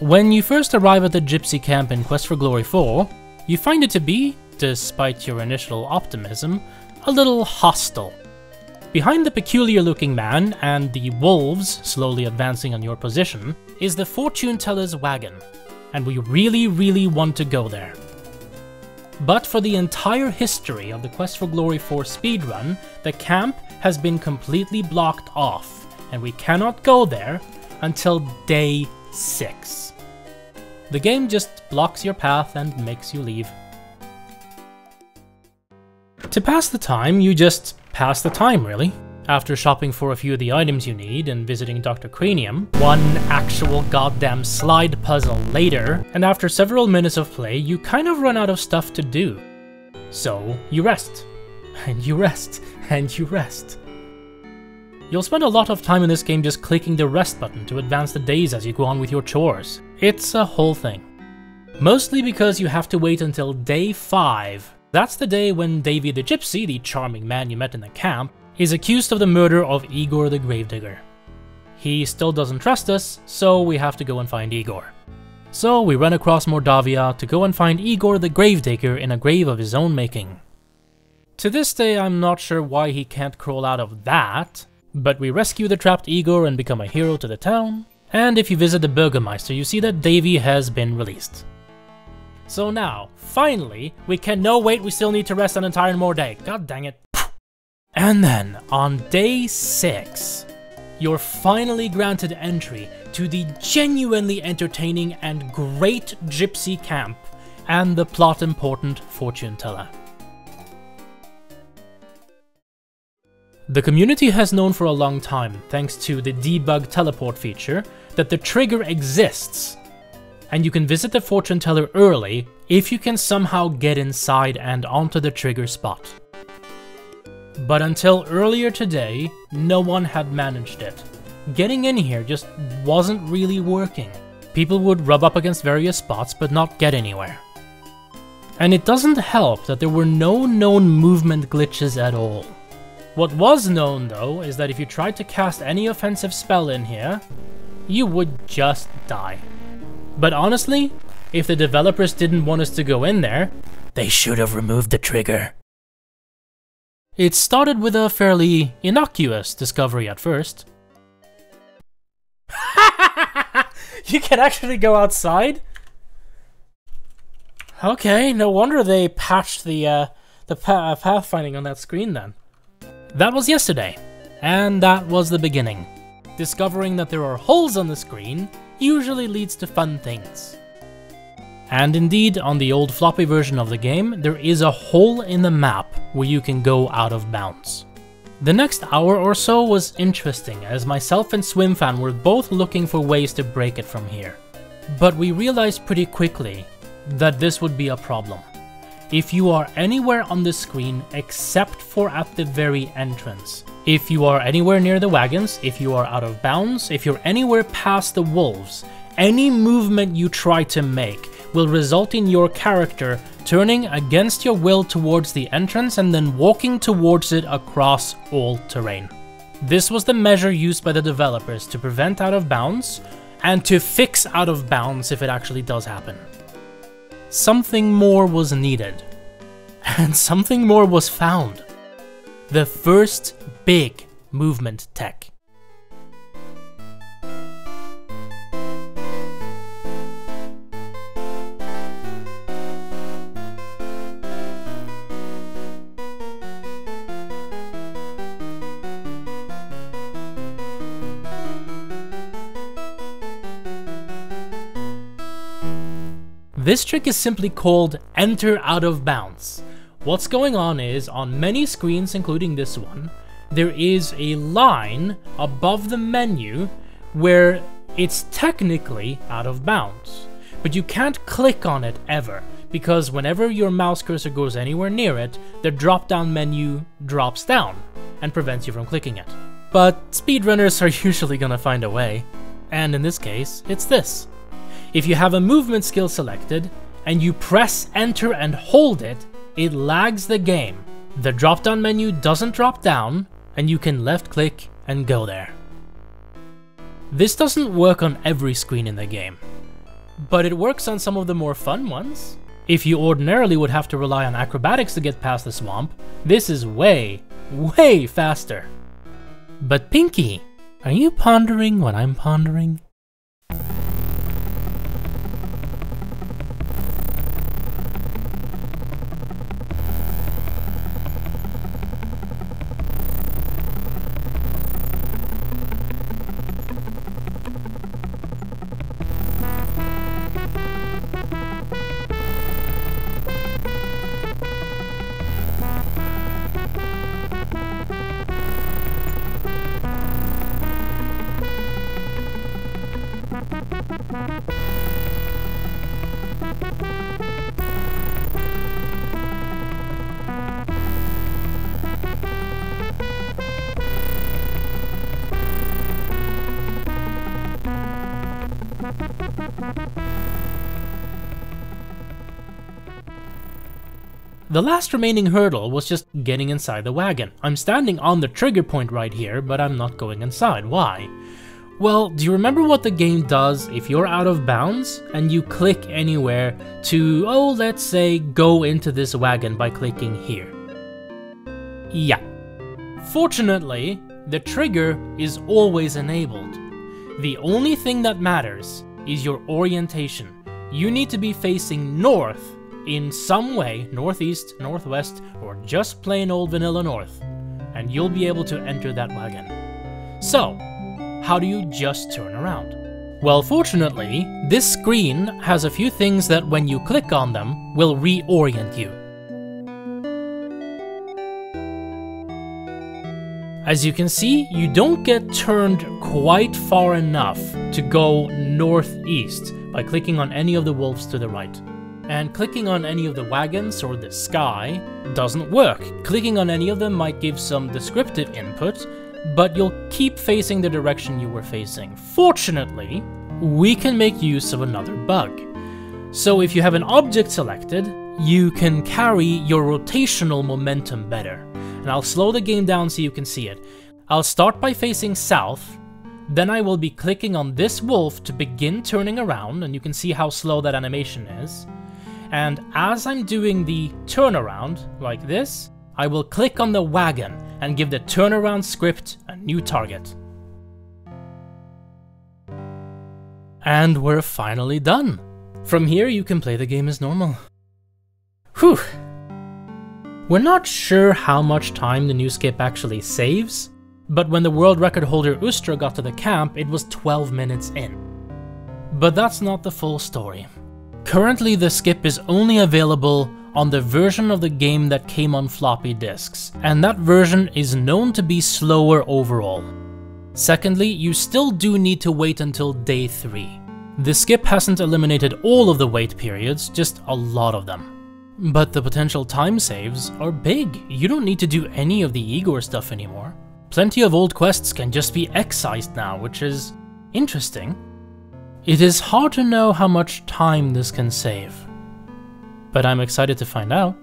When you first arrive at the Gypsy camp in Quest for Glory 4, you find it to be, despite your initial optimism, a little hostile. Behind the peculiar looking man and the wolves slowly advancing on your position is the fortune teller's wagon, and we really want to go there. But for the entire history of the Quest for Glory 4 speedrun, the camp has been completely blocked off, and we cannot go there until day 6. The game just blocks your path and makes you leave. To pass the time, you just pass the time, really. After shopping for a few of the items you need and visiting Dr. Cranium, one actual goddamn slide puzzle later, and after several minutes of play, you kind of run out of stuff to do. So you rest, and you rest, and you rest. You'll spend a lot of time in this game just clicking the rest button to advance the days as you go on with your chores. It's a whole thing. Mostly because you have to wait until day 5. That's the day when Davy the Gypsy, the charming man you met in the camp, is accused of the murder of Igor the Gravedigger. He still doesn't trust us, so we have to go and find Igor. So we run across Mordavia to go and find Igor the Gravedigger in a grave of his own making. To this day, I'm not sure why he can't crawl out of that, but we rescue the trapped Igor and become a hero to the town, and if you visit the Burgermeister, you see that Davy has been released. So now, finally, we can— no wait, we still need to rest an entire more day. God dang it. And then, on day 6, you're finally granted entry to the genuinely entertaining and great Gypsy camp and the plot-important fortune teller. The community has known for a long time, thanks to the debug teleport feature, that the trigger exists, and you can visit the fortune teller early if you can somehow get inside and onto the trigger spot. But until earlier today, no one had managed it. Getting in here just wasn't really working. People would rub up against various spots but not get anywhere. And it doesn't help that there were no known movement glitches at all. What was known though is that if you tried to cast any offensive spell in here, you would just die. But honestly, if the developers didn't want us to go in there, they should have removed the trigger. It started with a fairly innocuous discovery at first. You can actually go outside? Okay, no wonder they patched the pathfinding on that screen then. That was yesterday, and that was the beginning. Discovering that there are holes on the screen usually leads to fun things. And indeed, on the old floppy version of the game, there is a hole in the map where you can go out of bounds. The next hour or so was interesting, as myself and Swimfan were both looking for ways to break it from here. But we realized pretty quickly that this would be a problem. If you are anywhere on the screen except for at the very entrance, if you are anywhere near the wagons, if you are out of bounds, if you're anywhere past the wolves, any movement you try to make will result in your character turning against your will towards the entrance and then walking towards it across all terrain. This was the measure used by the developers to prevent out of bounds and to fix out of bounds if it actually does happen. Something more was needed, and something more was found. The first big movement tech. This trick is simply called Enter Out of Bounds. What's going on is, on many screens, including this one, there is a line above the menu where it's technically out of bounds. But you can't click on it ever, because whenever your mouse cursor goes anywhere near it, the drop-down menu drops down and prevents you from clicking it. But speedrunners are usually gonna find a way, and in this case, it's this. If you have a movement skill selected, and you press enter and hold it, it lags the game. The drop-down menu doesn't drop down, and you can left-click and go there. This doesn't work on every screen in the game. but it works on some of the more fun ones. If you ordinarily would have to rely on acrobatics to get past the swamp, this is way, way faster. But Pinky, are you pondering what I'm pondering? The last remaining hurdle was just getting inside the wagon. I'm standing on the trigger point right here, but I'm not going inside. Why? Well, do you remember what the game does if you're out of bounds and you click anywhere to, oh, let's say, go into this wagon by clicking here? Yeah. Fortunately, the trigger is always enabled. The only thing that matters is your orientation. You need to be facing north in some way, northeast, northwest, or just plain old vanilla north, and you'll be able to enter that wagon. So, how do you just turn around? Well, fortunately, this screen has a few things that when you click on them, will reorient you. As you can see, you don't get turned quite far enough to go northeast by clicking on any of the wolves to the right. And clicking on any of the wagons or the sky doesn't work. Clicking on any of them might give some descriptive input, but you'll keep facing the direction you were facing. Fortunately, we can make use of another bug. So if you have an object selected, you can carry your rotational momentum better. And I'll slow the game down so you can see it. I'll start by facing south, then I will be clicking on this wolf to begin turning around, and you can see how slow that animation is. And as I'm doing the turnaround, like this, I will click on the wagon and give the turnaround script a new target. And we're finally done. From here you can play the game as normal. Whew! We're not sure how much time the new skip actually saves, but when the world record holder Ustra got to the camp, it was 12 minutes in. But that's not the full story. Currently, the skip is only available on the version of the game that came on floppy disks, and that version is known to be slower overall. Secondly, you still do need to wait until day 3. The skip hasn't eliminated all of the wait periods, just a lot of them. But the potential time saves are big. You don't need to do any of the Igor stuff anymore. Plenty of old quests can just be excised now, which is interesting. It is hard to know how much time this can save, but I'm excited to find out.